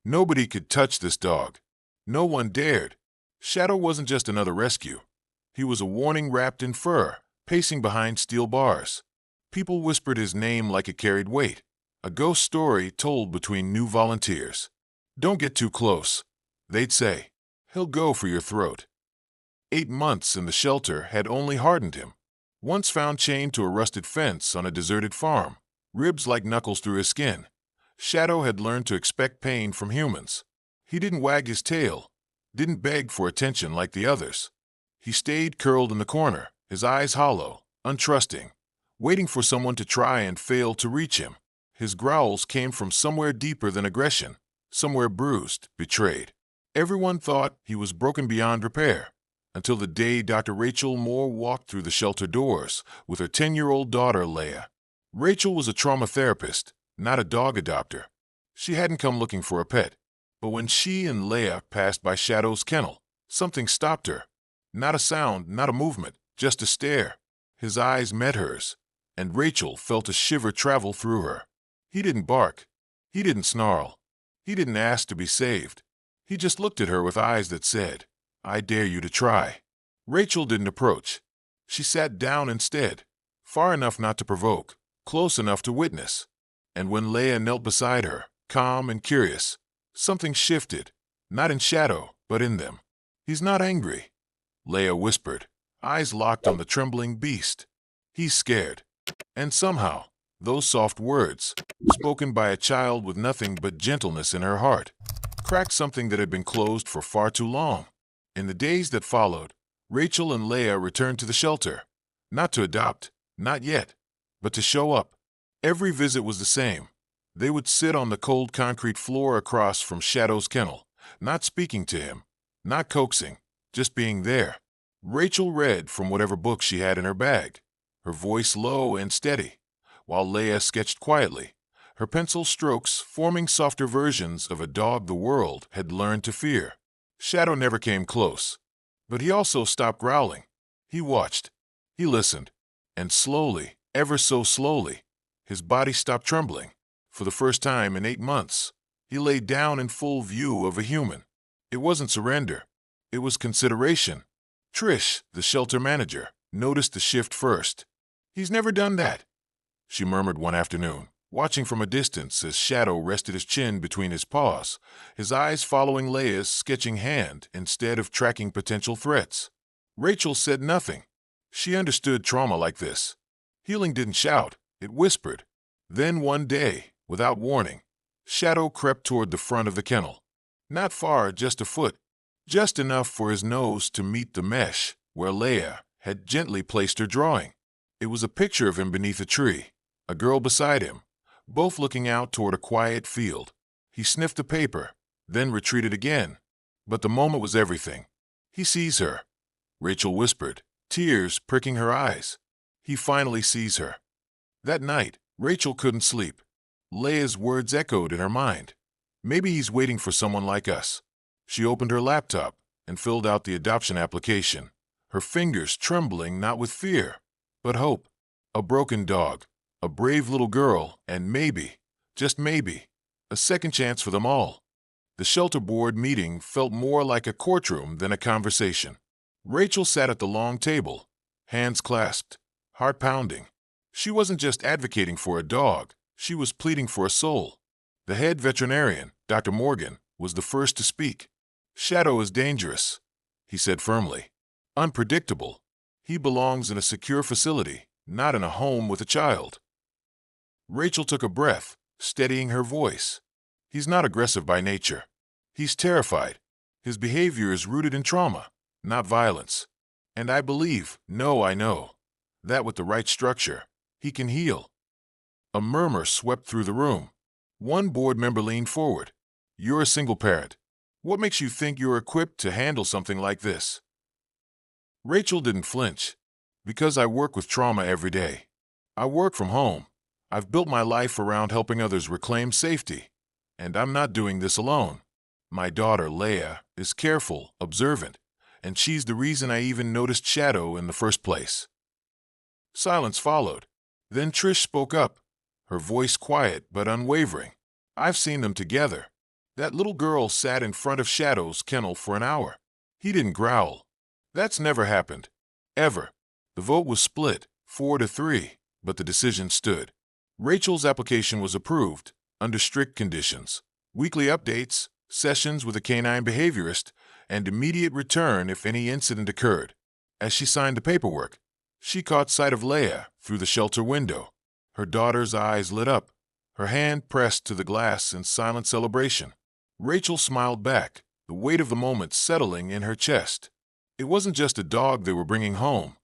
Nobody could touch this dog. No one dared. Shadow wasn't just another rescue. He was a warning wrapped in fur, pacing behind steel bars. People whispered his name like it carried weight, a ghost story told between new volunteers. "Don't get too close," they'd say. "He'll go for your throat." 8 months in the shelter had only hardened him. Once found chained to a rusted fence on a deserted farm, ribs like knuckles through his skin, Shadow had learned to expect pain from humans. He didn't wag his tail, didn't beg for attention like the others. He stayed curled in the corner, his eyes hollow, untrusting, waiting for someone to try and fail to reach him. His growls came from somewhere deeper than aggression, somewhere bruised, betrayed. Everyone thought he was broken beyond repair, until the day Dr. Rachel Moore walked through the shelter doors with her 10-year-old daughter, Leia. Rachel was a trauma therapist, not a dog adopter. She hadn't come looking for a pet. But when she and Leia passed by Shadow's kennel, something stopped her. Not a sound, not a movement, just a stare. His eyes met hers, and Rachel felt a shiver travel through her. He didn't bark. He didn't snarl. He didn't ask to be saved. He just looked at her with eyes that said, "I dare you to try." Rachel didn't approach. She sat down instead, far enough not to provoke, close enough to witness. And when Leia knelt beside her, calm and curious, something shifted, not in Shadow, but in them. "He's not angry," Leia whispered, eyes locked on the trembling beast. "He's scared." And somehow, those soft words, spoken by a child with nothing but gentleness in her heart, cracked something that had been closed for far too long. In the days that followed, Rachel and Leia returned to the shelter, not to adopt, not yet, but to show up. Every visit was the same. They would sit on the cold concrete floor across from Shadow's kennel, not speaking to him, not coaxing, just being there. Rachel read from whatever book she had in her bag, her voice low and steady, while Leia sketched quietly, her pencil strokes forming softer versions of a dog the world had learned to fear. Shadow never came close, but he also stopped growling. He watched. He listened. And slowly, ever so slowly, his body stopped trembling. For the first time in 8 months, he lay down in full view of a human. It wasn't surrender. It was consideration. Trish, the shelter manager, noticed the shift first. "He's never done that," she murmured one afternoon, watching from a distance as Shadow rested his chin between his paws, his eyes following Leia's sketching hand instead of tracking potential threats. Rachel said nothing. She understood trauma like this. Healing didn't shout, it whispered. Then one day, without warning, Shadow crept toward the front of the kennel. Not far, just a foot, just enough for his nose to meet the mesh where Leia had gently placed her drawing. It was a picture of him beneath a tree, a girl beside him, both looking out toward a quiet field. He sniffed the paper, then retreated again. But the moment was everything. "He sees her," Rachel whispered, tears pricking her eyes. "He finally sees her." That night, Rachel couldn't sleep. Leia's words echoed in her mind. "Maybe he's waiting for someone like us." She opened her laptop and filled out the adoption application, her fingers trembling not with fear, but hope. A broken dog, a brave little girl, and maybe, just maybe, a second chance for them all. The shelter board meeting felt more like a courtroom than a conversation. Rachel sat at the long table, hands clasped, heart pounding. She wasn't just advocating for a dog, she was pleading for a soul. The head veterinarian, Dr. Morgan, was the first to speak. "Shadow is dangerous," he said firmly. "Unpredictable. He belongs in a secure facility, not in a home with a child." Rachel took a breath, steadying her voice. "He's not aggressive by nature. He's terrified. His behavior is rooted in trauma, not violence. And I believe, no, I know, that with the right structure, he can heal." A murmur swept through the room. One board member leaned forward. "You're a single parent. What makes you think you're equipped to handle something like this?" Rachel didn't flinch. "Because I work with trauma every day. I work from home. I've built my life around helping others reclaim safety. And I'm not doing this alone. My daughter, Leia, is careful, observant, and she's the reason I even noticed Shadow in the first place." Silence followed. Then Trish spoke up, her voice quiet but unwavering. "I've seen them together. That little girl sat in front of Shadow's kennel for an hour. He didn't growl. That's never happened. Ever. The vote was split, 4-3, but the decision stood. Rachel's application was approved, under strict conditions. Weekly updates, sessions with a canine behaviorist, and immediate return if any incident occurred. As she signed the paperwork, she caught sight of Leia through the shelter window. Her daughter's eyes lit up, her hand pressed to the glass in silent celebration. Rachel smiled back, the weight of the moment settling in her chest. It wasn't just a dog they were bringing home.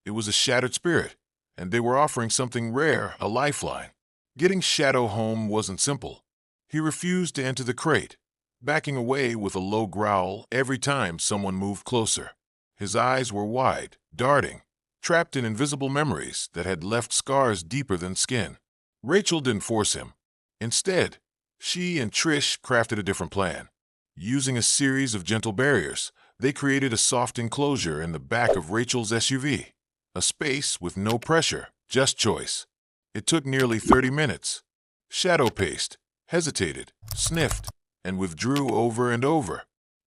It was a shattered spirit, and they were offering something rare, a lifeline. Getting Shadow home wasn't simple. He refused to enter the crate, backing away with a low growl every time someone moved closer. His eyes were wide, darting, trapped in invisible memories that had left scars deeper than skin. Rachel didn't force him. Instead, she and Trish crafted a different plan. Using a series of gentle barriers, they created a soft enclosure in the back of Rachel's SUV. A space with no pressure, just choice. It took nearly 30 minutes. Shadow paced, hesitated, sniffed, and withdrew over and over.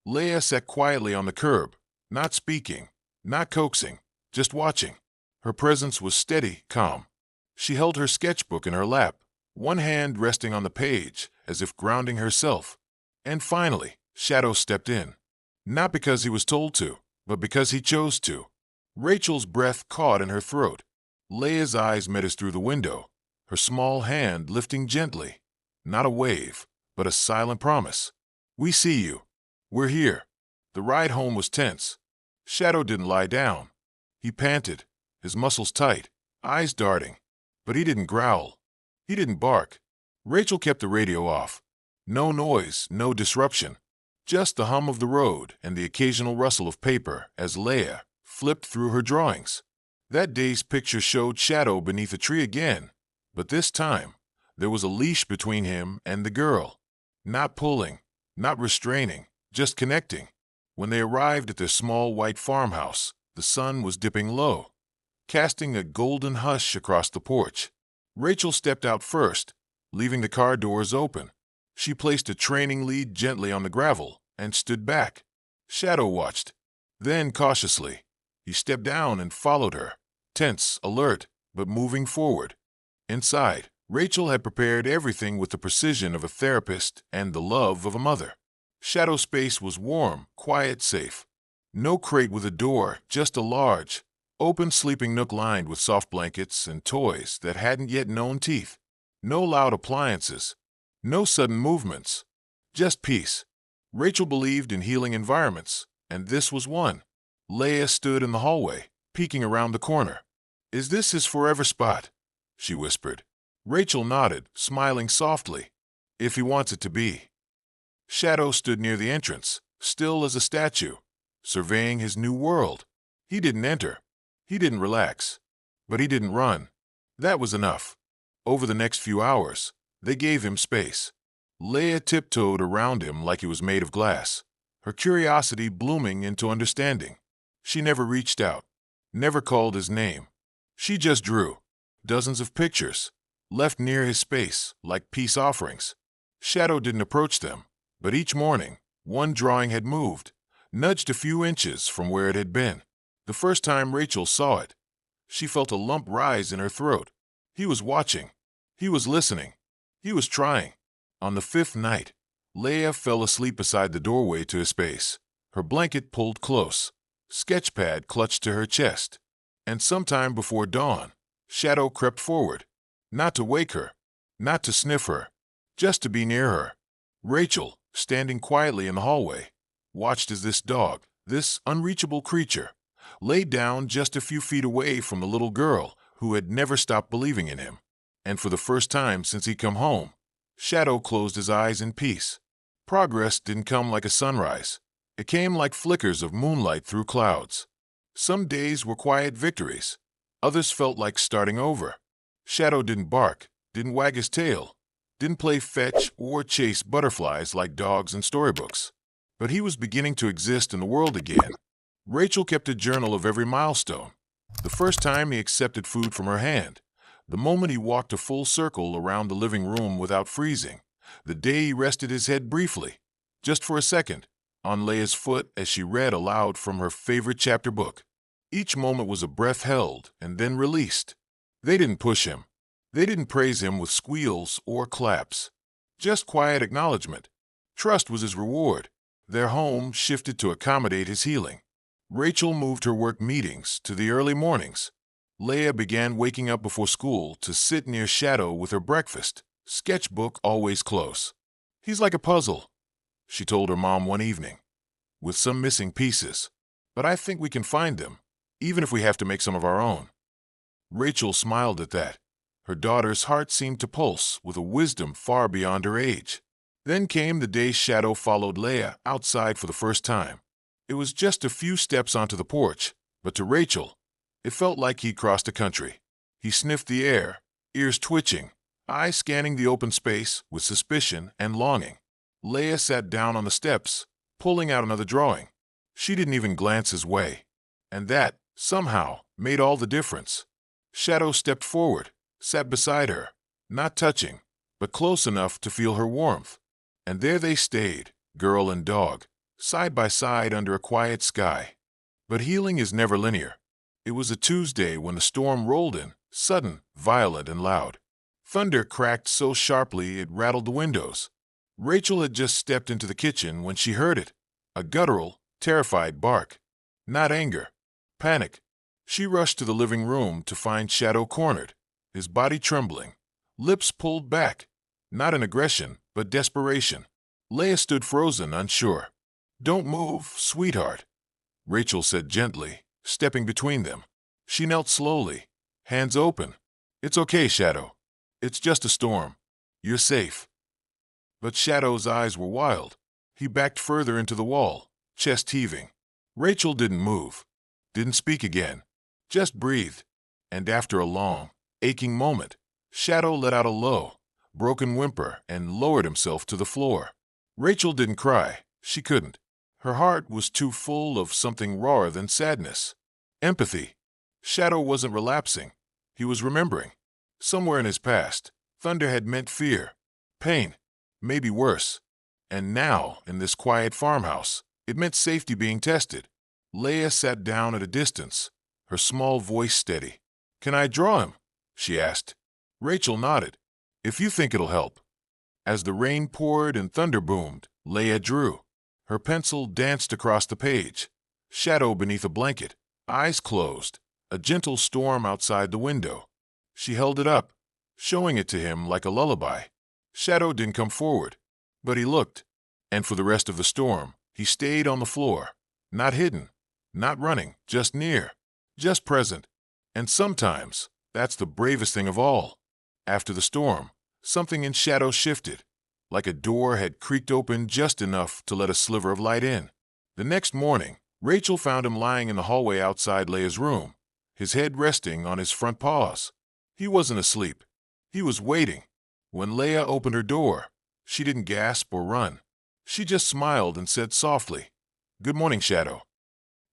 Leia sat quietly on the curb, not speaking, not coaxing, just watching. Her presence was steady, calm. She held her sketchbook in her lap, one hand resting on the page, as if grounding herself. And finally, Shadow stepped in. Not because he was told to, but because he chose to. Rachel's breath caught in her throat. Leia's eyes met his through the window, her small hand lifting gently. Not a wave, but a silent promise. We see you. We're here. The ride home was tense. Shadow didn't lie down. He panted, his muscles tight, eyes darting. But he didn't growl. He didn't bark. Rachel kept the radio off. No noise, no disruption. Just the hum of the road and the occasional rustle of paper as Leia flipped through her drawings. That day's picture showed Shadow beneath a tree again, but this time, there was a leash between him and the girl. Not pulling, not restraining, just connecting. When they arrived at their small white farmhouse, the sun was dipping low, casting a golden hush across the porch. Rachel stepped out first, leaving the car doors open. She placed a training lead gently on the gravel and stood back. Shadow watched. Then, cautiously, he stepped down and followed her, tense, alert, but moving forward. Inside, Rachel had prepared everything with the precision of a therapist and the love of a mother. Shadow's space was warm, quiet, safe. No crate with a door, just a large, open sleeping nook lined with soft blankets and toys that hadn't yet known teeth. No loud appliances. No sudden movements. Just peace. Rachel believed in healing environments, and this was one. Leia stood in the hallway, peeking around the corner. "Is this his forever spot?" she whispered. Rachel nodded, smiling softly. "If he wants it to be." Shadow stood near the entrance, still as a statue, surveying his new world. He didn't enter. He didn't relax. But he didn't run. That was enough. Over the next few hours, they gave him space. Leia tiptoed around him like he was made of glass, her curiosity blooming into understanding. She never reached out, never called his name. She just drew. Dozens of pictures, left near his space, like peace offerings. Shadow didn't approach them, but each morning, one drawing had moved, nudged a few inches from where it had been. The first time Rachel saw it, she felt a lump rise in her throat. He was watching. He was listening. He was trying. On the fifth night, Leia fell asleep beside the doorway to his space, her blanket pulled close, sketchpad clutched to her chest. And sometime before dawn, Shadow crept forward, not to wake her, not to sniff her, just to be near her. Rachel, standing quietly in the hallway, watched as this dog, this unreachable creature, lay down just a few feet away from the little girl who had never stopped believing in him. And for the first time since he'd come home, Shadow closed his eyes in peace. Progress didn't come like a sunrise. It came like flickers of moonlight through clouds. Some days were quiet victories. Others felt like starting over. Shadow didn't bark, didn't wag his tail, didn't play fetch or chase butterflies like dogs in storybooks. But he was beginning to exist in the world again. Rachel kept a journal of every milestone. The first time he accepted food from her hand, the moment he walked a full circle around the living room without freezing, The day he rested his head briefly, just for a second, on Leia's foot as she read aloud from her favorite chapter book. Each moment was a breath held and then released. They didn't push him. They didn't praise him with squeals or claps. Just quiet acknowledgement. Trust was his reward. Their home shifted to accommodate his healing. Rachel moved her work meetings to the early mornings. Leia began waking up before school to sit near Shadow with her breakfast, sketchbook always close. "He's like a puzzle," she told her mom one evening, "with some missing pieces. But I think we can find them, even if we have to make some of our own." Rachel smiled at that. Her daughter's heart seemed to pulse with a wisdom far beyond her age. Then came the day Shadow followed Leia outside for the first time. It was just a few steps onto the porch, but to Rachel, it felt like he'd crossed a country. He sniffed the air, ears twitching, eyes scanning the open space with suspicion and longing. Leia sat down on the steps, pulling out another drawing. She didn't even glance his way. And that, somehow, made all the difference. Shadow stepped forward, sat beside her, not touching, but close enough to feel her warmth. And there they stayed, girl and dog, side by side under a quiet sky. But healing is never linear. It was a Tuesday when the storm rolled in, sudden, violent, and loud. Thunder cracked so sharply it rattled the windows. Rachel had just stepped into the kitchen when she heard it, a guttural, terrified bark. Not anger, panic. She rushed to the living room to find Shadow cornered, his body trembling, lips pulled back, not in aggression, but desperation. Leia stood frozen, unsure. "Don't move, sweetheart," Rachel said gently, stepping between them. She knelt slowly, hands open. "It's okay, Shadow. It's just a storm. You're safe." But Shadow's eyes were wild. He backed further into the wall, chest heaving. Rachel didn't move, didn't speak again, just breathed. And after a long, aching moment, Shadow let out a low, broken whimper and lowered himself to the floor. Rachel didn't cry. She couldn't. Her heart was too full of something rawer than sadness. Empathy. Shadow wasn't relapsing. He was remembering. Somewhere in his past, thunder had meant fear, pain, maybe worse. And now, in this quiet farmhouse, it meant safety being tested. Leia sat down at a distance, her small voice steady. "Can I draw him?" she asked. Rachel nodded. "If you think it'll help." As the rain poured and thunder boomed, Leia drew. Her pencil danced across the page. Shadow beneath a blanket, eyes closed, a gentle storm outside the window. She held it up, showing it to him like a lullaby. Shadow didn't come forward, but he looked. And for the rest of the storm, he stayed on the floor, not hidden, not running, just near, just present. And sometimes, that's the bravest thing of all. After the storm, something in Shadow shifted, like a door had creaked open just enough to let a sliver of light in. The next morning, Rachel found him lying in the hallway outside Leia's room, his head resting on his front paws. He wasn't asleep. He was waiting. When Leia opened her door, she didn't gasp or run. She just smiled and said softly, "Good morning, Shadow."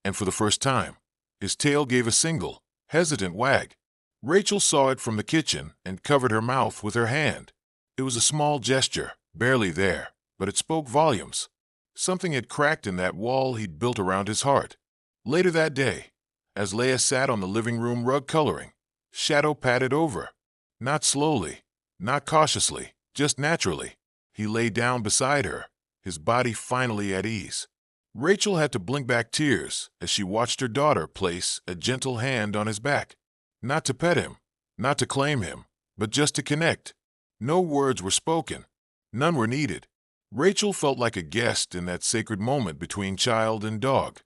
And for the first time, his tail gave a single, hesitant wag. Rachel saw it from the kitchen and covered her mouth with her hand. It was a small gesture, barely there, but it spoke volumes. Something had cracked in that wall he'd built around his heart. Later that day, as Leia sat on the living room rug coloring, Shadow patted over. Not slowly, not cautiously, just naturally. He lay down beside her, his body finally at ease. Rachel had to blink back tears as she watched her daughter place a gentle hand on his back. Not to pet him, not to claim him, but just to connect. No words were spoken. None were needed. Rachel felt like a guest in that sacred moment between child and dog.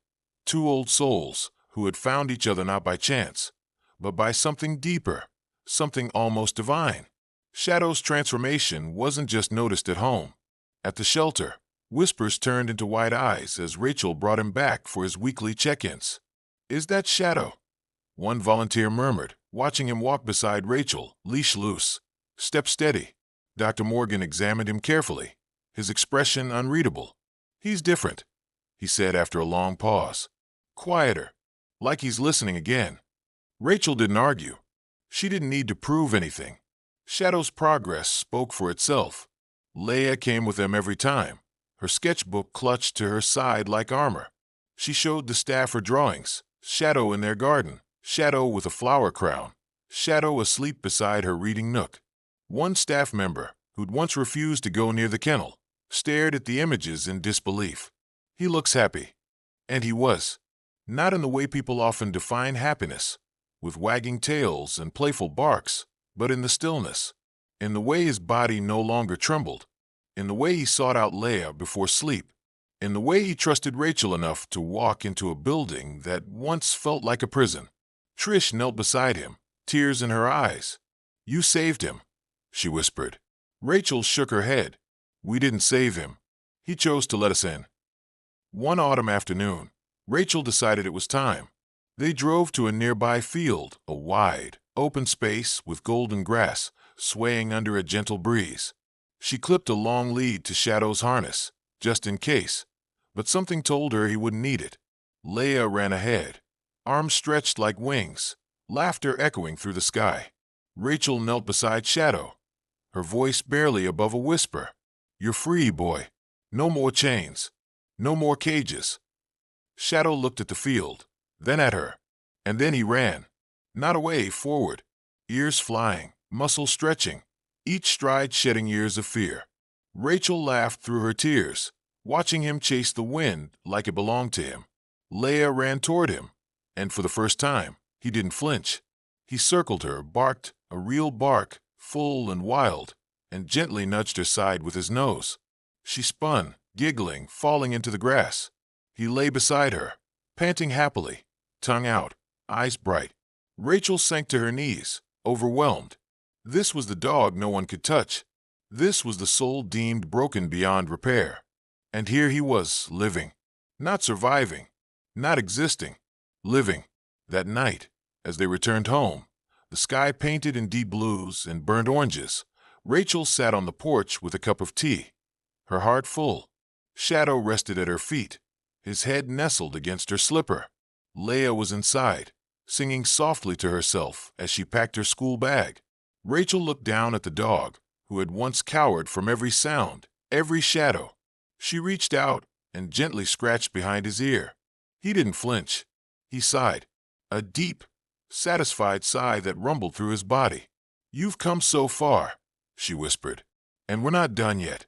Two old souls who had found each other not by chance, but by something deeper, something almost divine. Shadow's transformation wasn't just noticed at home. At the shelter, whispers turned into wide eyes as Rachel brought him back for his weekly check-ins. "Is that Shadow?" one volunteer murmured, watching him walk beside Rachel, leash loose. "Step steady." Dr. Morgan examined him carefully, his expression unreadable. "He's different," he said after a long pause. "Quieter, like he's listening again." Rachel didn't argue. She didn't need to prove anything. Shadow's progress spoke for itself. Leia came with them every time, her sketchbook clutched to her side like armor. She showed the staff her drawings, Shadow in their garden, Shadow with a flower crown, Shadow asleep beside her reading nook. One staff member, who'd once refused to go near the kennel, stared at the images in disbelief. He looks happy. And he was. Not in the way people often define happiness, with wagging tails and playful barks, but in the stillness, in the way his body no longer trembled, in the way he sought out Leia before sleep, in the way he trusted Rachel enough to walk into a building that once felt like a prison. Trish knelt beside him, tears in her eyes. "You saved him," she whispered. Rachel shook her head. "We didn't save him. He chose to let us in." One autumn afternoon, Rachel decided it was time. They drove to a nearby field, a wide, open space with golden grass swaying under a gentle breeze. She clipped a long lead to Shadow's harness, just in case, but something told her he wouldn't need it. Leia ran ahead, arms stretched like wings, laughter echoing through the sky. Rachel knelt beside Shadow, her voice barely above a whisper. "You're free, boy. No more chains. No more cages." Shadow looked at the field, then at her, and then he ran. Not away, forward, ears flying, muscles stretching, each stride shedding years of fear. Rachel laughed through her tears, watching him chase the wind like it belonged to him. Leia ran toward him, and for the first time, he didn't flinch. He circled her, barked, a real bark, full and wild, and gently nudged her side with his nose. She spun, giggling, falling into the grass. He lay beside her, panting happily, tongue out, eyes bright. Rachel sank to her knees, overwhelmed. This was the dog no one could touch. This was the soul deemed broken beyond repair. And here he was, living. Not surviving. Not existing. Living. That night, as they returned home, the sky painted in deep blues and burnt oranges, Rachel sat on the porch with a cup of tea, her heart full. Shadow rested at her feet, his head nestled against her slipper. Leia was inside, singing softly to herself as she packed her school bag. Rachel looked down at the dog, who had once cowered from every sound, every shadow. She reached out and gently scratched behind his ear. He didn't flinch. He sighed, a deep, satisfied sigh that rumbled through his body. "You've come so far," she whispered, "and we're not done yet."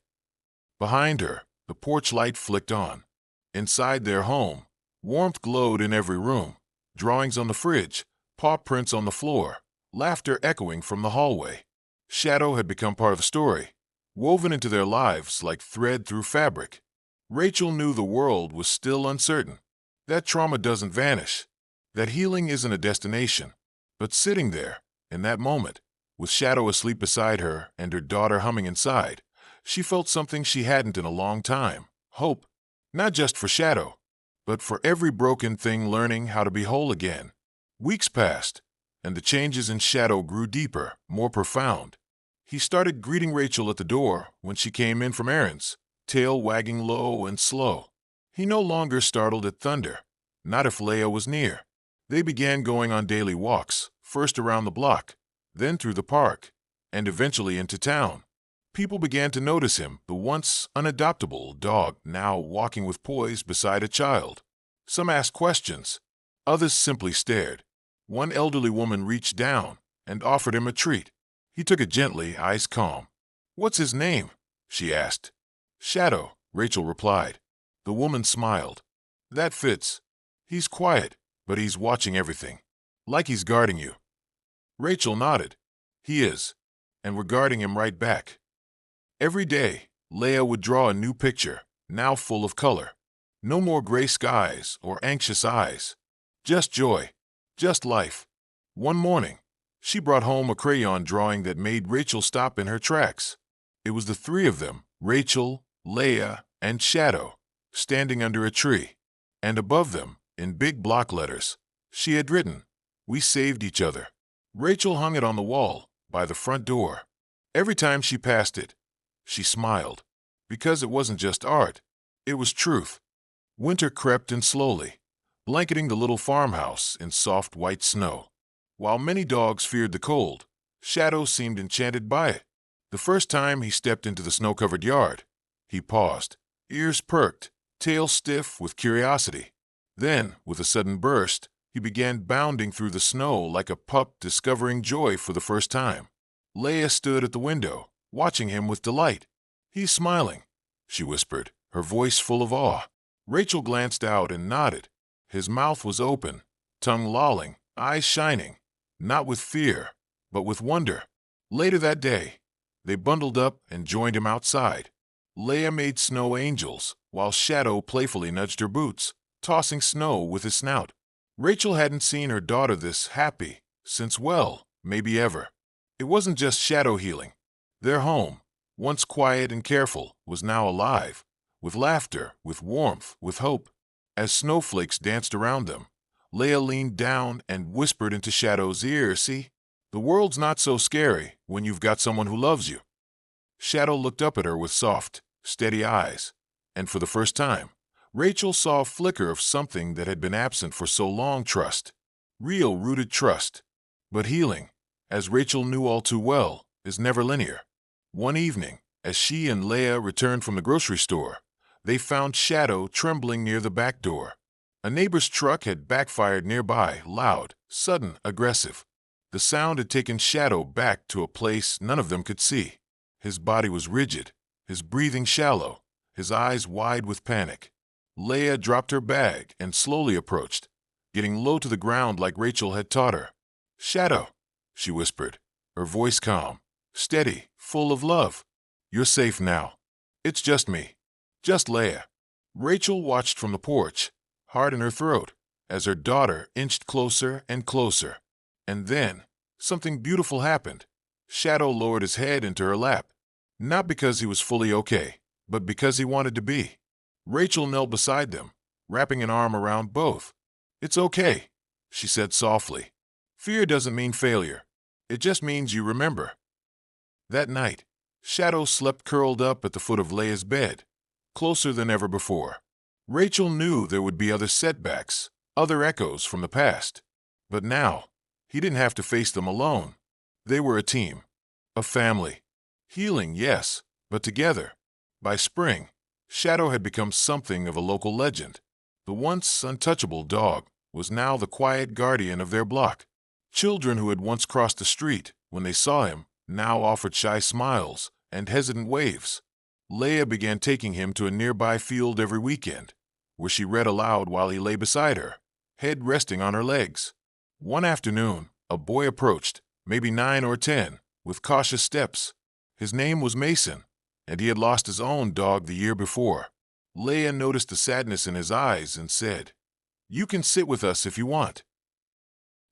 Behind her, the porch light flicked on. Inside their home, warmth glowed in every room, drawings on the fridge, paw prints on the floor, laughter echoing from the hallway. Shadow had become part of the story, woven into their lives like thread through fabric. Rachel knew the world was still uncertain. That trauma doesn't vanish. That healing isn't a destination. But sitting there, in that moment, with Shadow asleep beside her and her daughter humming inside, she felt something she hadn't in a long time. Hope. Not just for Shadow, but for every broken thing learning how to be whole again. Weeks passed, and the changes in Shadow grew deeper, more profound. He started greeting Rachel at the door when she came in from errands, tail wagging low and slow. He no longer startled at thunder, not if Leia was near. They began going on daily walks, first around the block, then through the park, and eventually into town. People began to notice him, the once unadoptable dog now walking with poise beside a child. Some asked questions. Others simply stared. One elderly woman reached down and offered him a treat. He took it gently, eyes calm. "What's his name?" she asked. "Shadow," Rachel replied. The woman smiled. "That fits. He's quiet, but he's watching everything. Like he's guarding you." Rachel nodded. "He is. And we're guarding him right back." Every day, Leia would draw a new picture, now full of color. No more gray skies or anxious eyes. Just joy. Just life. One morning, she brought home a crayon drawing that made Rachel stop in her tracks. It was the three of them, Rachel, Leia, and Shadow, standing under a tree. And above them, in big block letters, she had written, "We saved each other." Rachel hung it on the wall, by the front door. Every time she passed it, she smiled, because it wasn't just art, it was truth. Winter crept in slowly, blanketing the little farmhouse in soft white snow. While many dogs feared the cold, Shadow seemed enchanted by it. The first time he stepped into the snow-covered yard, he paused, ears perked, tail stiff with curiosity. Then, with a sudden burst, he began bounding through the snow like a pup discovering joy for the first time. Leia stood at the window, watching him with delight. "He's smiling," she whispered, her voice full of awe. Rachel glanced out and nodded. His mouth was open, tongue lolling, eyes shining, not with fear, but with wonder. Later that day, they bundled up and joined him outside. Leia made snow angels, while Shadow playfully nudged her boots, tossing snow with his snout. Rachel hadn't seen her daughter this happy since, well, maybe ever. It wasn't just shadow healing. Their home, once quiet and careful, was now alive, with laughter, with warmth, with hope. As snowflakes danced around them, Leia leaned down and whispered into Shadow's ear, "See, the world's not so scary when you've got someone who loves you." Shadow looked up at her with soft, steady eyes, and for the first time, Rachel saw a flicker of something that had been absent for so long: trust. Real rooted trust. But healing, as Rachel knew all too well, is never linear. One evening, as she and Leia returned from the grocery store, they found Shadow trembling near the back door. A neighbor's truck had backfired nearby, loud, sudden, aggressive. The sound had taken Shadow back to a place none of them could see. His body was rigid, his breathing shallow, his eyes wide with panic. Leia dropped her bag and slowly approached, getting low to the ground like Rachel had taught her. "Shadow," she whispered, her voice calm, steady, full of love. "You're safe now. It's just me. Just Leia." Rachel watched from the porch, heart in her throat, as her daughter inched closer and closer. And then, something beautiful happened. Shadow lowered his head into her lap, not because he was fully okay, but because he wanted to be. Rachel knelt beside them, wrapping an arm around both. "It's okay," she said softly. "Fear doesn't mean failure. It just means you remember." That night, Shadow slept curled up at the foot of Leia's bed, closer than ever before. Rachel knew there would be other setbacks, other echoes from the past. But now, he didn't have to face them alone. They were a team, a family. Healing, yes, but together. By spring, Shadow had become something of a local legend. The once untouchable dog was now the quiet guardian of their block. Children who had once crossed the street when they saw him now offered shy smiles and hesitant waves. Leia began taking him to a nearby field every weekend, where she read aloud while he lay beside her, head resting on her legs. One afternoon, a boy approached, maybe 9 or 10, with cautious steps. His name was Mason, and he had lost his own dog the year before. Leia noticed the sadness in his eyes and said, "You can sit with us if you want."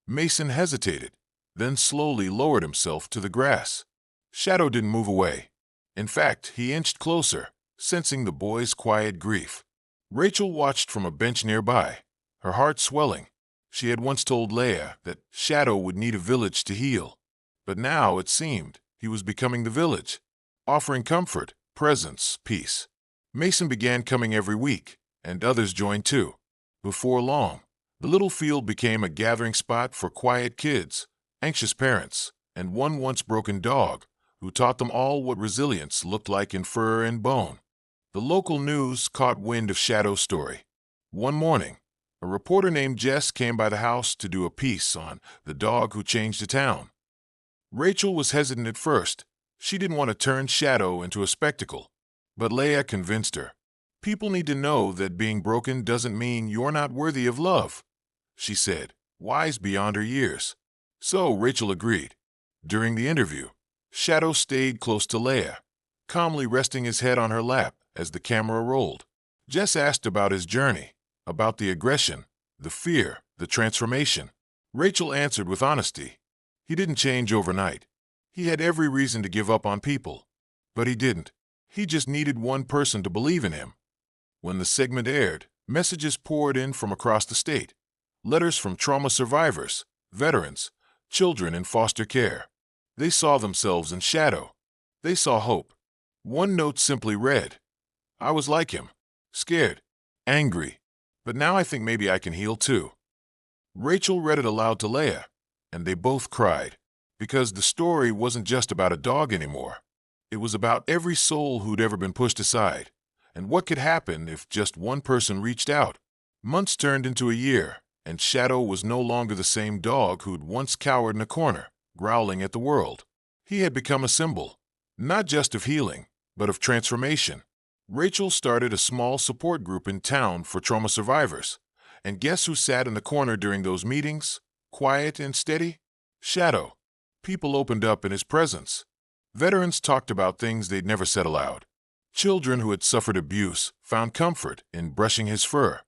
Mason hesitated, then slowly lowered himself to the grass. Shadow didn't move away. In fact, he inched closer, sensing the boy's quiet grief. Rachel watched from a bench nearby, her heart swelling. She had once told Leia that Shadow would need a village to heal. But now, it seemed, he was becoming the village, offering comfort, presence, peace. Mason began coming every week, and others joined too. Before long, the little field became a gathering spot for quiet kids, anxious parents, and one once broken dog who taught them all what resilience looked like in fur and bone. The local news caught wind of Shadow's story. One morning, a reporter named Jess came by the house to do a piece on the dog who changed the town. Rachel was hesitant at first. She didn't want to turn Shadow into a spectacle. But Leia convinced her. "People need to know that being broken doesn't mean you're not worthy of love," she said, wise beyond her years. So Rachel agreed. During the interview, Shadow stayed close to Leia, calmly resting his head on her lap as the camera rolled. Jess asked about his journey, about the aggression, the fear, the transformation. Rachel answered with honesty. He didn't change overnight. He had every reason to give up on people, but he didn't. He just needed one person to believe in him. When the segment aired, messages poured in from across the state. Letters from trauma survivors, veterans, children in foster care. They saw themselves in Shadow. They saw hope. One note simply read, "I was like him, scared, angry, but now I think maybe I can heal too." Rachel read it aloud to Leia, and they both cried, because the story wasn't just about a dog anymore. It was about every soul who'd ever been pushed aside, and what could happen if just one person reached out. Months turned into a year, and Shadow was no longer the same dog who'd once cowered in a corner, growling at the world. He had become a symbol, not just of healing, but of transformation. Rachel started a small support group in town for trauma survivors, and guess who sat in the corner during those meetings? Quiet and steady? Shadow. People opened up in his presence. Veterans talked about things they'd never said aloud. Children who had suffered abuse found comfort in brushing his fur.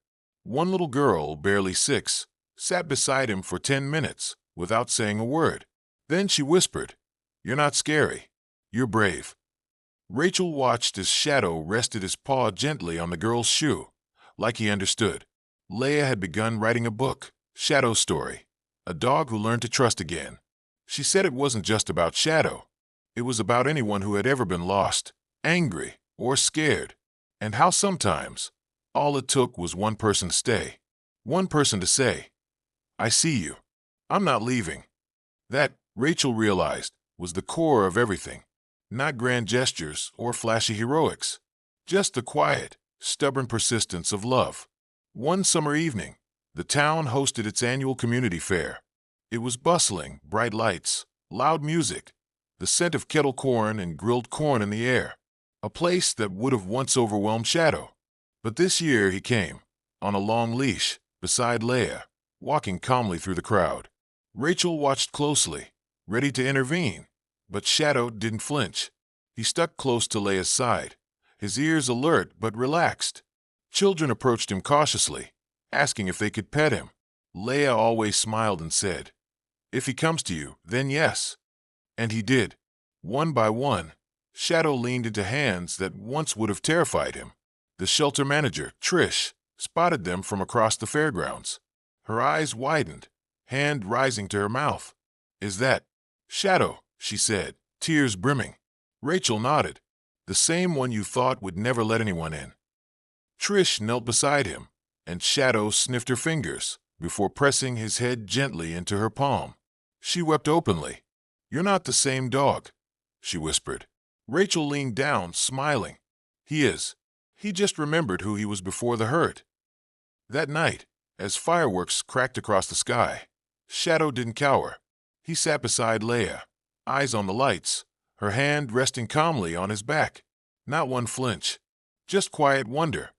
One little girl, barely 6, sat beside him for 10 minutes without saying a word. Then she whispered, "You're not scary. You're brave." Rachel watched as Shadow rested his paw gently on the girl's shoe, like he understood. Leia had begun writing a book, Shadow's Story, a dog who learned to trust again. She said it wasn't just about Shadow. It was about anyone who had ever been lost, angry, or scared, and how sometimes all it took was one person to stay, one person to say, "I see you. I'm not leaving." That, Rachel realized, was the core of everything. Not grand gestures or flashy heroics, just the quiet, stubborn persistence of love. One summer evening, the town hosted its annual community fair. It was bustling, bright lights, loud music, the scent of kettle corn and grilled corn in the air, a place that would have once overwhelmed Shadow. But this year he came, on a long leash, beside Leia, walking calmly through the crowd. Rachel watched closely, ready to intervene, but Shadow didn't flinch. He stuck close to Leia's side, his ears alert but relaxed. Children approached him cautiously, asking if they could pet him. Leia always smiled and said, "If he comes to you, then yes." And he did. One by one, Shadow leaned into hands that once would have terrified him. The shelter manager, Trish, spotted them from across the fairgrounds. Her eyes widened, hand rising to her mouth. "Is that Shadow?" she said, tears brimming. Rachel nodded. "The same one you thought would never let anyone in." Trish knelt beside him, and Shadow sniffed her fingers before pressing his head gently into her palm. She wept openly. "You're not the same dog," she whispered. Rachel leaned down, smiling. "He is. He just remembered who he was before the hurt." That night, as fireworks cracked across the sky, Shadow didn't cower. He sat beside Leia, eyes on the lights, her hand resting calmly on his back. Not one flinch, just quiet wonder.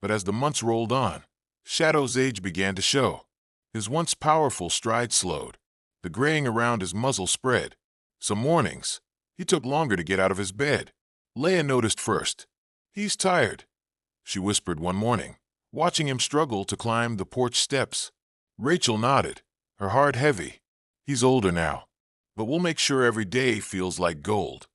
But as the months rolled on, Shadow's age began to show. His once powerful stride slowed. The graying around his muzzle spread. Some mornings, he took longer to get out of his bed. Leia noticed first. "He's tired," she whispered one morning, watching him struggle to climb the porch steps. Rachel nodded, her heart heavy. "He's older now, but we'll make sure every day feels like gold."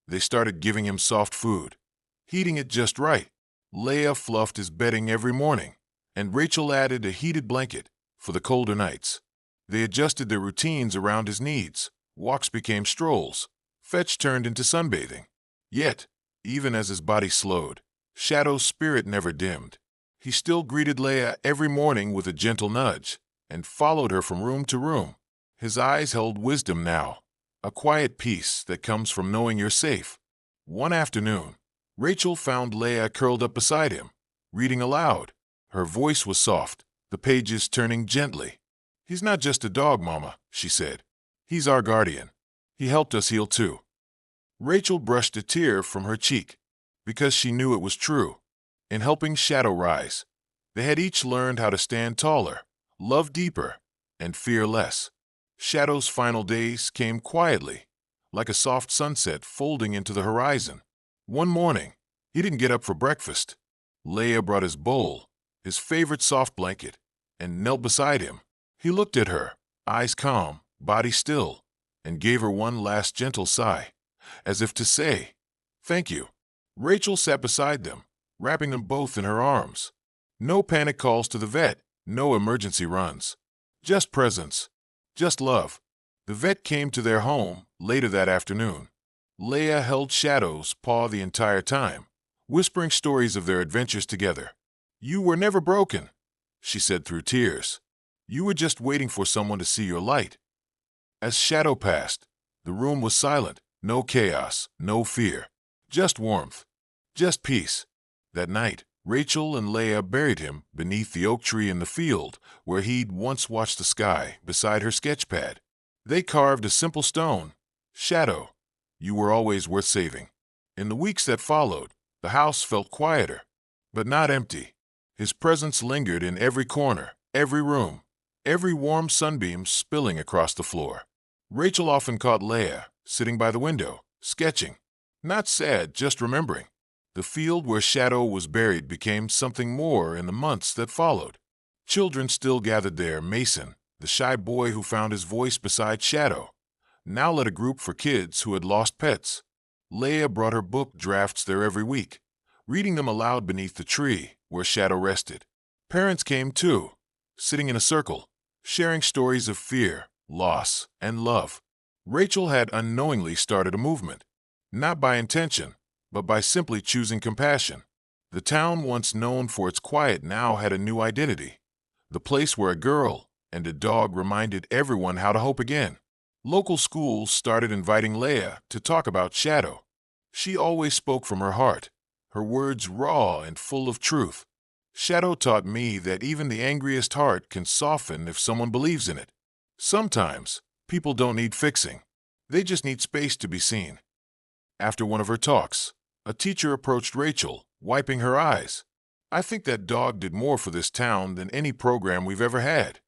They started giving him soft food, heating it just right. Leia fluffed his bedding every morning, and Rachel added a heated blanket for the colder nights. They adjusted their routines around his needs. Walks became strolls. Fetch turned into sunbathing. Yet, even as his body slowed, Shadow's spirit never dimmed. He still greeted Leia every morning with a gentle nudge and followed her from room to room. His eyes held wisdom now, a quiet peace that comes from knowing you're safe. One afternoon, Rachel found Leia curled up beside him, reading aloud. Her voice was soft, the pages turning gently. "He's not just a dog, Mama," she said. "He's our guardian. He helped us heal too." Rachel brushed a tear from her cheek, because she knew it was true. In helping Shadow rise, they had each learned how to stand taller, love deeper, and fear less. Shadow's final days came quietly, like a soft sunset folding into the horizon. One morning, he didn't get up for breakfast. Leia brought his bowl, his favorite soft blanket, and knelt beside him. He looked at her, eyes calm, body still, and gave her one last gentle sigh, as if to say, "Thank you." Rachel sat beside them, wrapping them both in her arms. No panic calls to the vet, no emergency runs. Just presence, just love. The vet came to their home later that afternoon. Leia held Shadow's paw the entire time, whispering stories of their adventures together. "You were never broken," she said through tears. "You were just waiting for someone to see your light." As Shadow passed, the room was silent, No chaos, no fear. Just warmth. Just peace. That night, Rachel and Leah buried him beneath the oak tree in the field where he'd once watched the sky beside her sketch pad. They carved a simple stone. Shadow, you were always worth saving. In the weeks that followed, the house felt quieter, but not empty. His presence lingered in every corner, every room, every warm sunbeam spilling across the floor. Rachel often caught Leah sitting by the window, sketching. Not sad, just remembering. The field where Shadow was buried became something more in the months that followed. Children still gathered there. Mason, the shy boy who found his voice beside Shadow, now led a group for kids who had lost pets. Leah brought her book drafts there every week, reading them aloud beneath the tree where Shadow rested. Parents came too, sitting in a circle, sharing stories of fear, loss, and love. Rachel had unknowingly started a movement, not by intention, but by simply choosing compassion. The town, once known for its quiet, now had a new identity. The place where a girl and a dog reminded everyone how to hope again. Local schools started inviting Leah to talk about Shadow. She always spoke from her heart, her words raw and full of truth. Shadow taught me that even the angriest heart can soften if someone believes in it. Sometimes, people don't need fixing. They just need space to be seen. After one of her talks, a teacher approached Rachel, wiping her eyes. I think that dog did more for this town than any program we've ever had.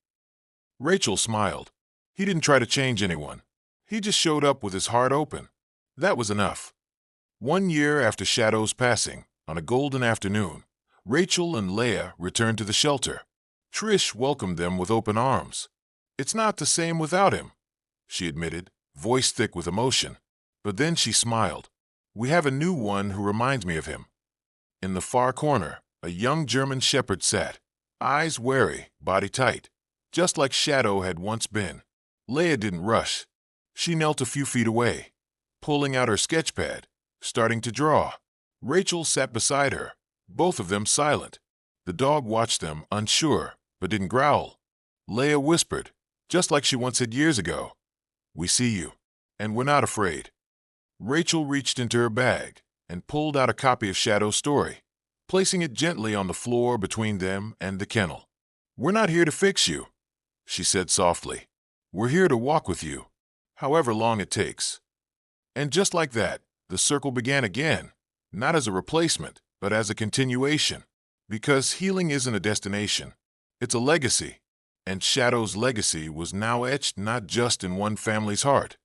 Rachel smiled. He didn't try to change anyone. He just showed up with his heart open. That was enough. 1 year after Shadow's passing, on a golden afternoon, Rachel and Leah returned to the shelter. Trish welcomed them with open arms. It's not the same without him, she admitted, voice thick with emotion. But then she smiled. We have a new one who reminds me of him. In the far corner, a young German shepherd sat, eyes wary, body tight, just like Shadow had once been. Leah didn't rush. She knelt a few feet away, pulling out her sketch pad, starting to draw. Rachel sat beside her, both of them silent. The dog watched them, unsure, but didn't growl. Leah whispered, just like she once said years ago, "We see you, and we're not afraid." Rachel reached into her bag and pulled out a copy of Shadow's story, placing it gently on the floor between them and the kennel. "We're not here to fix you," she said softly. "We're here to walk with you, however long it takes." And just like that, the circle began again, not as a replacement, but as a continuation. Because healing isn't a destination, it's a legacy. And Shadow's legacy was now etched not just in one family's heart,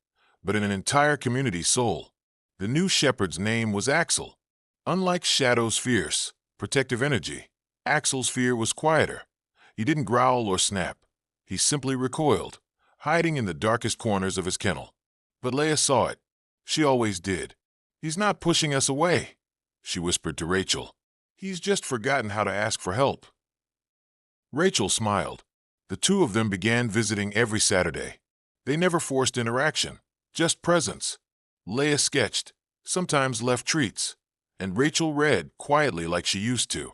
but in an entire community's soul. The new shepherd's name was Axel. Unlike Shadow's fierce, protective energy, Axel's fear was quieter. He didn't growl or snap. He simply recoiled, hiding in the darkest corners of his kennel. But Leah saw it. She always did. "He's not pushing us away," she whispered to Rachel. "He's just forgotten how to ask for help." Rachel smiled. The two of them began visiting every Saturday. They never forced interaction, just presence. Leah sketched, sometimes left treats, and Rachel read quietly like she used to.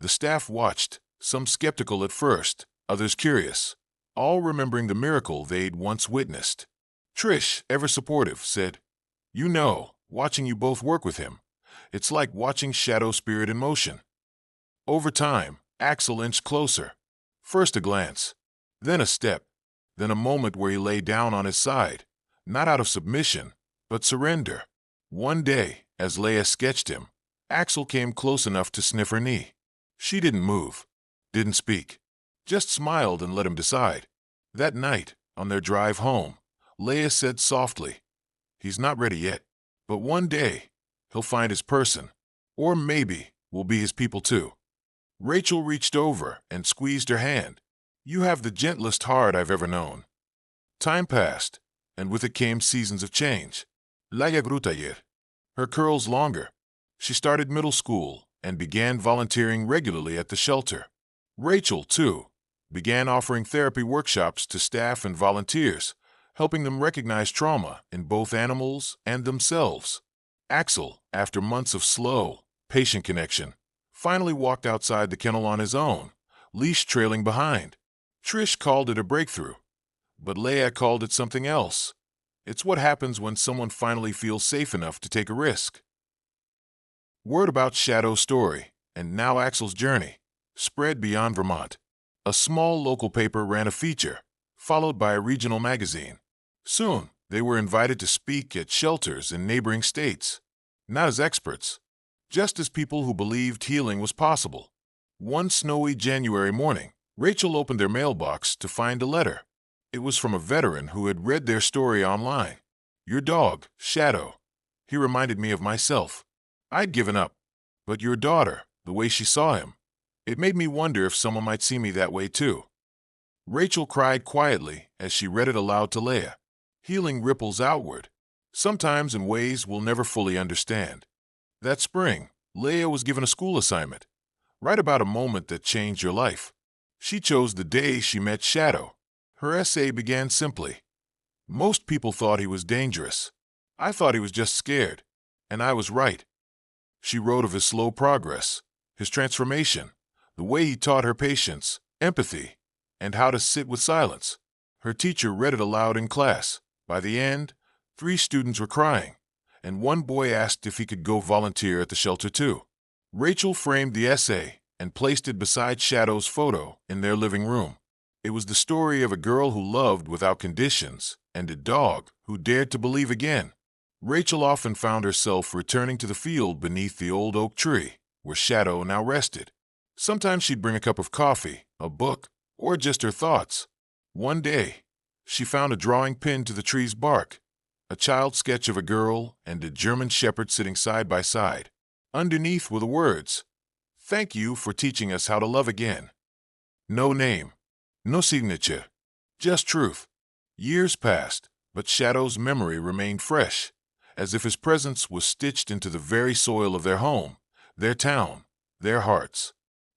The staff watched, some skeptical at first, others curious, all remembering the miracle they'd once witnessed. Trish, ever supportive, said, "You know, watching you both work with him, it's like watching Shadow Spirit in motion." Over time, Axel inched closer. First a glance, then a step, then a moment where he lay down on his side, not out of submission, but surrender. One day, as Leah sketched him, Axel came close enough to sniff her knee. She didn't move, didn't speak, just smiled and let him decide. That night, on their drive home, Leah said softly, "He's not ready yet, but one day, he'll find his person, or maybe we'll be his people too." Rachel reached over and squeezed her hand. "You have the gentlest heart I've ever known." Time passed, and with it came seasons of change. Leia grew taller, her curls longer. She started middle school and began volunteering regularly at the shelter. Rachel, too, began offering therapy workshops to staff and volunteers, helping them recognize trauma in both animals and themselves. Axel, after months of slow, patient connection, finally walked outside the kennel on his own, leash trailing behind. Trish called it a breakthrough, but Leah called it something else. It's what happens when someone finally feels safe enough to take a risk. Word about Shadow's story, and now Axel's journey, spread beyond Vermont. A small local paper ran a feature, followed by a regional magazine. Soon, they were invited to speak at shelters in neighboring states, not as experts, just as people who believed healing was possible. One snowy January morning, Rachel opened their mailbox to find a letter. It was from a veteran who had read their story online. "Your dog, Shadow. He reminded me of myself. I'd given up. But your daughter, the way she saw him, it made me wonder if someone might see me that way too." Rachel cried quietly as she read it aloud to Leia. Healing ripples outward, sometimes in ways we'll never fully understand. That spring, Leia was given a school assignment. Write about a moment that changed your life. She chose the day she met Shadow. Her essay began simply. "Most people thought he was dangerous. I thought he was just scared. And I was right." She wrote of his slow progress, his transformation, the way he taught her patience, empathy, and how to sit with silence. Her teacher read it aloud in class. By the end, 3 students were crying, and one boy asked if he could go volunteer at the shelter too. Rachel framed the essay and placed it beside Shadow's photo in their living room. It was the story of a girl who loved without conditions and a dog who dared to believe again. Rachel often found herself returning to the field beneath the old oak tree, where Shadow now rested. Sometimes she'd bring a cup of coffee, a book, or just her thoughts. One day, she found a drawing pinned to the tree's bark, a child's sketch of a girl and a German shepherd sitting side by side. Underneath were the words, "Thank you for teaching us how to love again." No name, no signature, just truth. Years passed, but Shadow's memory remained fresh, as if his presence was stitched into the very soil of their home, their town, their hearts.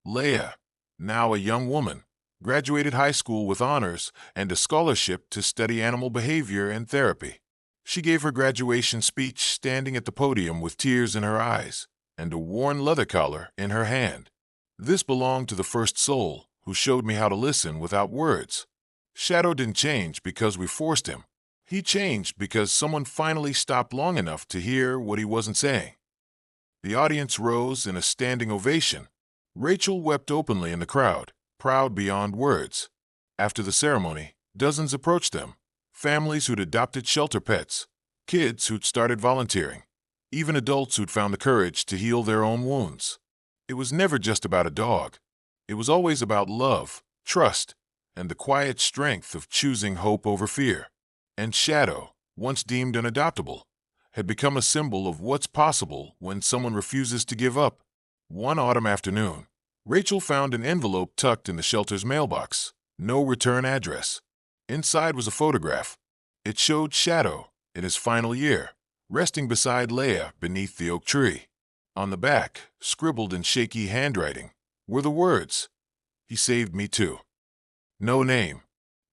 Leia, now a young woman, graduated high school with honors and a scholarship to study animal behavior and therapy. She gave her graduation speech standing at the podium with tears in her eyes and a worn leather collar in her hand. "This belonged to the first soul who showed me how to listen without words." Shadow didn't change because we forced him. He changed because someone finally stopped long enough to hear what he wasn't saying. The audience rose in a standing ovation. Rachel wept openly in the crowd, proud beyond words. After the ceremony, dozens approached them. Families who'd adopted shelter pets, kids who'd started volunteering, even adults who'd found the courage to heal their own wounds. It was never just about a dog. It was always about love, trust, and the quiet strength of choosing hope over fear. And Shadow, once deemed unadoptable, had become a symbol of what's possible when someone refuses to give up. One autumn afternoon, Rachel found an envelope tucked in the shelter's mailbox. No return address. Inside was a photograph. It showed Shadow, in his final year, resting beside Leia beneath the oak tree. On the back, scribbled in shaky handwriting, were the words, "He saved me too." No name,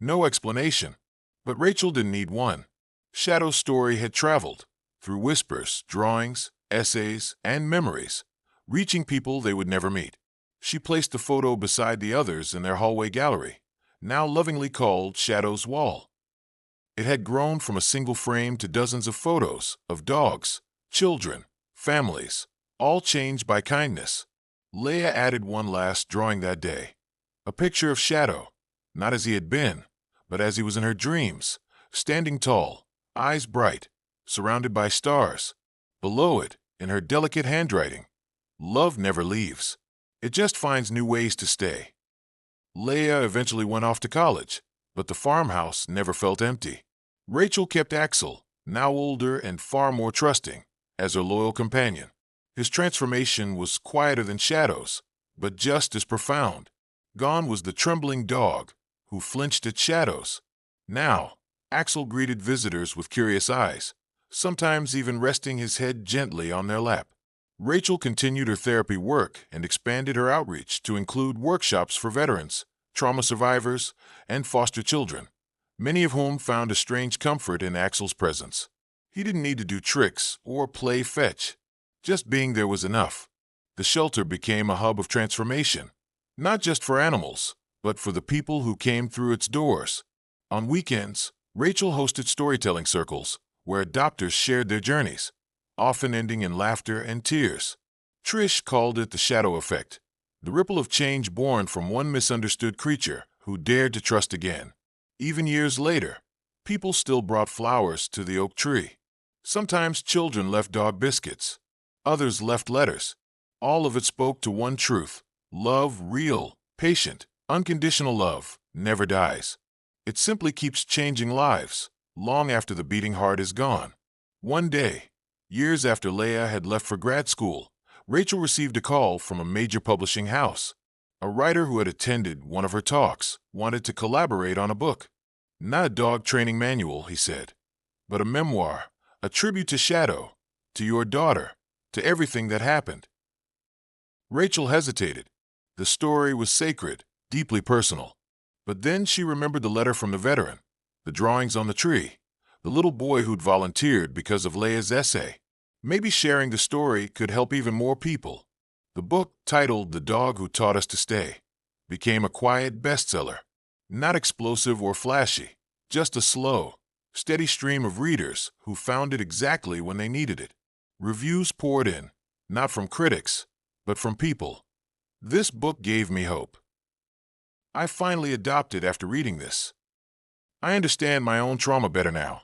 no explanation. But Rachel didn't need one. Shadow's story had traveled, through whispers, drawings, essays, and memories, reaching people they would never meet. She placed the photo beside the others in their hallway gallery, now lovingly called Shadow's Wall. It had grown from a single frame to dozens of photos of dogs, children, families, all changed by kindness. Leia added one last drawing that day, a picture of Shadow, not as he had been, but as he was in her dreams, standing tall, eyes bright, surrounded by stars. Below it, in her delicate handwriting, "Love never leaves. It just finds new ways to stay." Leia eventually went off to college, but the farmhouse never felt empty. Rachel kept Axel, now older and far more trusting, as her loyal companion. His transformation was quieter than Shadow's, but just as profound. Gone was the trembling dog, who flinched at Shadows. Now, Axel greeted visitors with curious eyes, sometimes even resting his head gently on their lap. Rachel continued her therapy work and expanded her outreach to include workshops for veterans, trauma survivors, and foster children, many of whom found a strange comfort in Axel's presence. He didn't need to do tricks or play fetch. Just being there was enough. The shelter became a hub of transformation, not just for animals, but for the people who came through its doors. On weekends, Rachel hosted storytelling circles where adopters shared their journeys, often ending in laughter and tears. Trish called it the shadow effect, the ripple of change born from one misunderstood creature who dared to trust again. Even years later, people still brought flowers to the oak tree. Sometimes children left dog biscuits. Others left letters. All of it spoke to one truth: love, real, patient, unconditional love, never dies. It simply keeps changing lives, long after the beating heart is gone. One day, years after Leia had left for grad school, Rachel received a call from a major publishing house. A writer who had attended one of her talks wanted to collaborate on a book. Not a dog training manual, he said, but a memoir, a tribute to Shadow, to your daughter, to everything that happened. Rachel hesitated. The story was sacred, deeply personal. But then she remembered the letter from the veteran, the drawings on the tree, the little boy who'd volunteered because of Leia's essay. Maybe sharing the story could help even more people. The book, titled The Dog Who Taught Us to Stay, became a quiet bestseller. Not explosive or flashy, just a slow, steady stream of readers who found it exactly when they needed it. Reviews poured in, not from critics, but from people. This book gave me hope. I finally adopted after reading this. I understand my own trauma better now.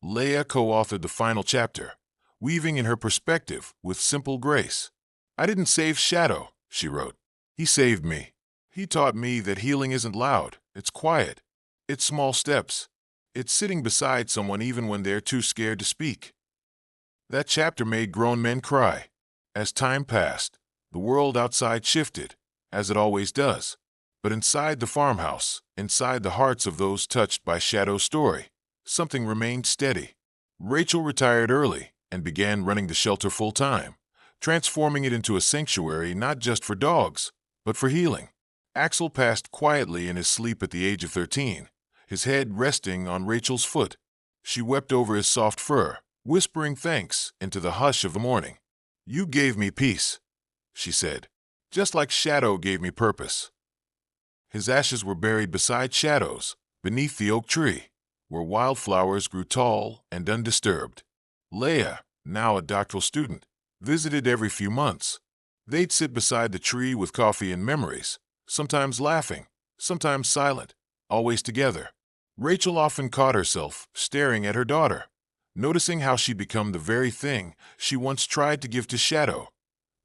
Leia co-authored the final chapter, weaving in her perspective with simple grace. I didn't save Shadow, she wrote. He saved me. He taught me that healing isn't loud, it's quiet. It's small steps. It's sitting beside someone even when they're too scared to speak. That chapter made grown men cry. As time passed, the world outside shifted, as it always does. But inside the farmhouse, inside the hearts of those touched by Shadow's story, something remained steady. Rachel retired early and began running the shelter full-time, transforming it into a sanctuary not just for dogs, but for healing. Axel passed quietly in his sleep at the age of 13, his head resting on Rachel's foot. She wept over his soft fur, whispering thanks into the hush of the morning. "You gave me peace," she said, "just like Shadow gave me purpose." His ashes were buried beside Shadow's, beneath the oak tree, where wildflowers grew tall and undisturbed. Leia, now a doctoral student, visited every few months. They'd sit beside the tree with coffee and memories, sometimes laughing, sometimes silent, always together. Rachel often caught herself staring at her daughter, noticing how she'd become the very thing she once tried to give to Shadow: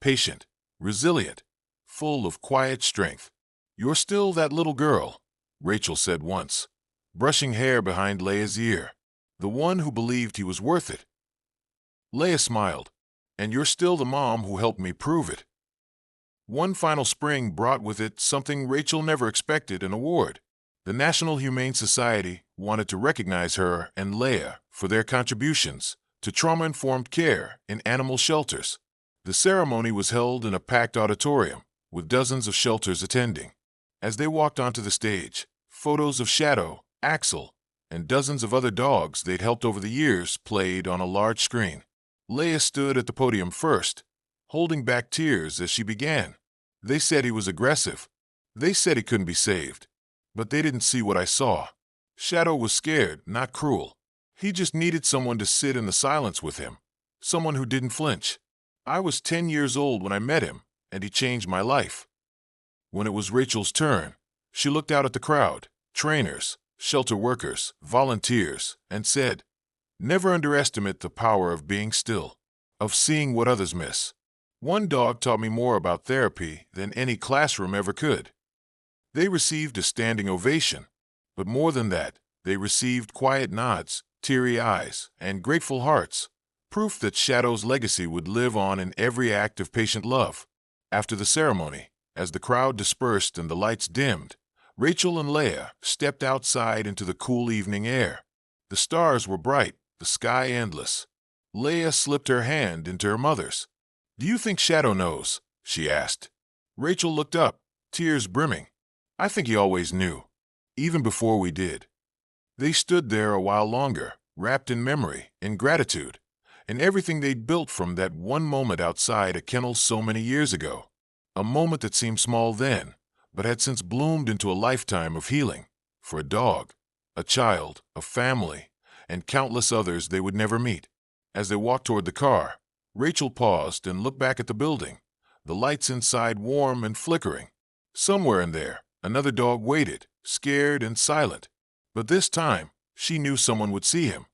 patient, resilient, full of quiet strength. "You're still that little girl," Rachel said once, brushing hair behind Leia's ear, "the one who believed he was worth it." Leia smiled, "And you're still the mom who helped me prove it." One final spring brought with it something Rachel never expected: an award. The National Humane Society wanted to recognize her and Leia for their contributions to trauma-informed care in animal shelters. The ceremony was held in a packed auditorium, with dozens of shelters attending. As they walked onto the stage, photos of Shadow, Axel, and dozens of other dogs they'd helped over the years played on a large screen. Leia stood at the podium first, holding back tears as she began. "They said he was aggressive. They said he couldn't be saved. But they didn't see what I saw. Shadow was scared, not cruel. He just needed someone to sit in the silence with him, someone who didn't flinch. I was 10 years old when I met him, and he changed my life." When it was Rachel's turn, she looked out at the crowd, trainers, shelter workers, volunteers, and said, "Never underestimate the power of being still, of seeing what others miss. One dog taught me more about therapy than any classroom ever could." They received a standing ovation, but more than that, they received quiet nods, teary eyes, and grateful hearts, proof that Shadow's legacy would live on in every act of patient love. After the ceremony, as the crowd dispersed and the lights dimmed, Rachel and Leia stepped outside into the cool evening air. The stars were bright, the sky endless. Leia slipped her hand into her mother's. "Do you think Shadow knows?" she asked. Rachel looked up, tears brimming. "I think he always knew, even before we did." They stood there a while longer, wrapped in memory, in gratitude, in everything they'd built from that one moment outside a kennel so many years ago. A moment that seemed small then, but had since bloomed into a lifetime of healing. For a dog, a child, a family, and countless others they would never meet. As they walked toward the car, Rachel paused and looked back at the building, the lights inside warm and flickering. Somewhere in there, another dog waited, scared and silent. But this time, she knew someone would see him,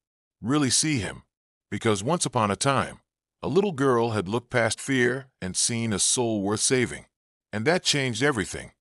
really see him, because once upon a time, a little girl had looked past fear and seen a soul worth saving. And that changed everything.